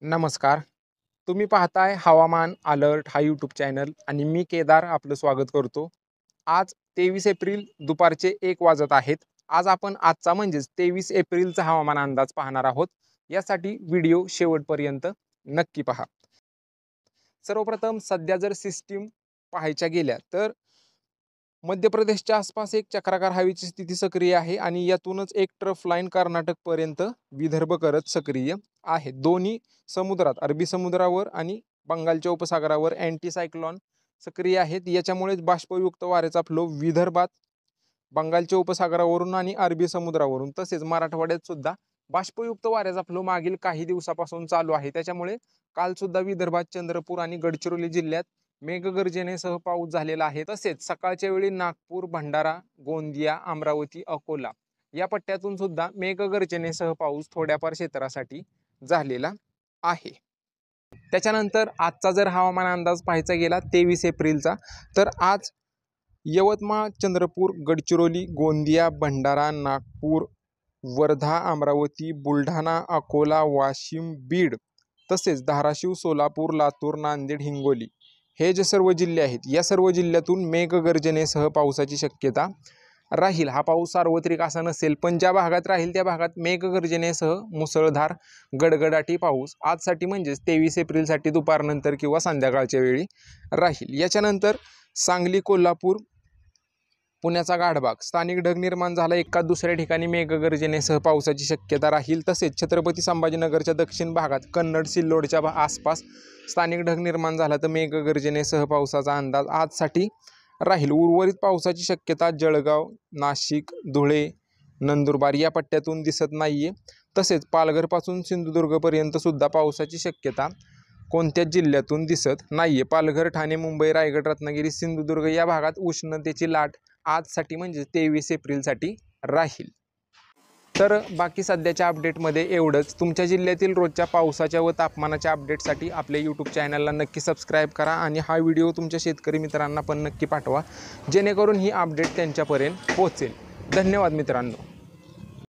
नमस्कार. तुम्ही पाहताय हवामान अलर्ट हा यूट्यूब चॅनल आणि मी केदार आपलं स्वागत करतो. आज 23 एप्रिल दुपारचे 1 वाजत आहेत. आज आपण आजचा म्हणजेच 23 एप्रिलचा हवामान अंदाज पाहणार आहोत. यासाठी व्हिडिओ शेवटपर्यंत नक्की पहा. सर्वप्रथम सध्या जर सिस्टीम पाहायच्या गेल्या तर मध्य प्रदेशच्या आसपास एक चक्राकार हवेची स्थिती सक्रिय आहे आणि यातूनच एक ट्रफ लाईन कर्नाटकपर्यंत विदर्भ करत सक्रिय आहे. दोन्ही समुद्रात अरबी समुद्रावर आणि बंगालच्या उपसागरावर अँटी सायक्लॉन सक्रिय आहेत. याच्यामुळेच बाष्पयुक्त वाऱ्याचा फ्लो विदर्भात बंगालच्या उपसागरावरून आणि अरबी समुद्रावरून तसेच मराठवाड्यात सुद्धा बाष्पयुक्त वाऱ्याचा फ्लो मागील काही दिवसापासून चालू आहे. त्याच्यामुळे काल सुद्धा विदर्भात चंद्रपूर आणि गडचिरोली जिल्ह्यात मेघगर्जनेसह पाऊस झालेला आहे. तसेच सकाळच्या वेळी नागपूर, भंडारा, गोंदिया, अमरावती, अकोला या पट्ट्यातून सुद्धा मेघगर्जनेसह पाऊस थोड्याफार क्षेत्रासाठी झालेला आहे. त्याच्यानंतर आजचा जर हवामान अंदाज पाहायचा गेला 23 एप्रिलचा तर आज यवतमाळ, चंद्रपूर, गडचिरोली, गोंदिया, भंडारा, नागपूर, वर्धा, अमरावती, बुलढाणा, अकोला, वाशिम, बीड तसेच धाराशिव, सोलापूर, लातूर, नांदेड, हिंगोली हे जे सर्व जिल्हे आहेत या सर्व जिल्ह्यातून मेघगर्जनेसह पावसाची शक्यता राहील. हा पाऊस सार्वत्रिक असा नसेल, पण ज्या भागात राहील त्या भागात मेघगर्जनेसह मुसळधार गडगडाटी पाऊस आजसाठी म्हणजेच 23 एप्रिलसाठी दुपारनंतर किंवा संध्याकाळच्या वेळी राहील. याच्यानंतर सांगली, कोल्हापूर, पुण्याचा गाढभाग स्थानिक ढग निर्माण झाला. एका दुसऱ्या ठिकाणी मेघगर्जनेसह पावसाची शक्यता राहील. तसेच छत्रपती संभाजीनगरच्या दक्षिण भागात कन्नड, सिल्लोडच्या आसपास स्थानिक ढग निर्माण झाला तर मेघगर्जनेसह पावसाचा अंदाज आजसाठी राहील. उर्वरित पावसाची शक्यता जळगाव, नाशिक, धुळे, नंदुरबार या पट्ट्यातून दिसत नाहीये. तसेच पालघरपासून सिंधुदुर्गपर्यंत सुद्धा पावसाची शक्यता कोणत्याच जिल्ह्यातून दिसत नाहीये. पालघर, ठाणे, मुंबई, रायगड, रत्नागिरी, सिंधुदुर्ग या भागात उष्णतेची लाट आजसाठी म्हणजे 23 एप्रिलसाठी राहील. तर बाकी सध्याच्या अपडेटमध्ये एवढंच. तुमच्या जिल्ह्यातील रोजच्या पावसाच्या व तापमानाच्या अपडेटसाठी आपल्या यूट्यूब चॅनलला नक्की सबस्क्राईब करा आणि हा व्हिडिओ तुमच्या शेतकरी मित्रांना पण नक्की पाठवा, जेणेकरून ही अपडेट त्यांच्यापर्यंत पोहोचेल. धन्यवाद मित्रांनो.